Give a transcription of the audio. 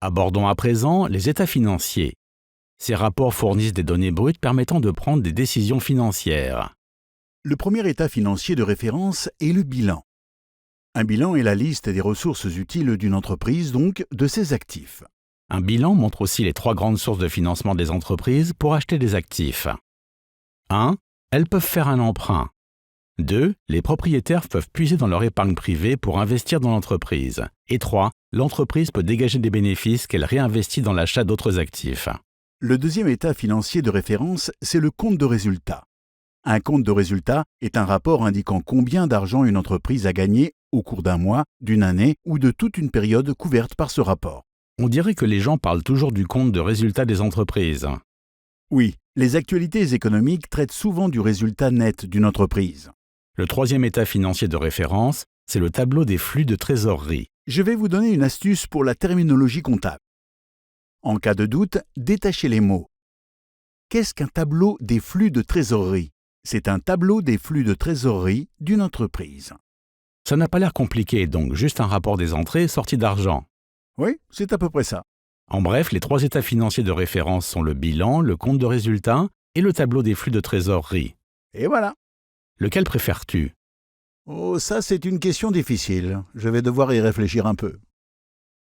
Abordons à présent les états financiers. Ces rapports fournissent des données brutes permettant de prendre des décisions financières. Le premier état financier de référence est le bilan. Un bilan est la liste des ressources utiles d'une entreprise, donc de ses actifs. Un bilan montre aussi les 3 grandes sources de financement des entreprises pour acheter des actifs. 1. Elles peuvent faire un emprunt. 2. Les propriétaires peuvent puiser dans leur épargne privée pour investir dans l'entreprise. Et 3. L'entreprise peut dégager des bénéfices qu'elle réinvestit dans l'achat d'autres actifs. Le deuxième état financier de référence, c'est le compte de résultat. Un compte de résultat est un rapport indiquant combien d'argent une entreprise a gagné au cours d'un mois, d'une année ou de toute une période couverte par ce rapport. On dirait que les gens parlent toujours du compte de résultat des entreprises. Oui, les actualités économiques traitent souvent du résultat net d'une entreprise. Le troisième état financier de référence, c'est le tableau des flux de trésorerie. Je vais vous donner une astuce pour la terminologie comptable. En cas de doute, détachez les mots. Qu'est-ce qu'un tableau des flux de trésorerie? C'est un tableau des flux de trésorerie d'une entreprise. Ça n'a pas l'air compliqué, donc juste un rapport des entrées et sorties d'argent. Oui, c'est à peu près ça. En bref, les 3 états financiers de référence sont le bilan, le compte de résultat et le tableau des flux de trésorerie. Et voilà. Lequel préfères-tu? Oh, ça c'est une question difficile. Je vais devoir y réfléchir un peu.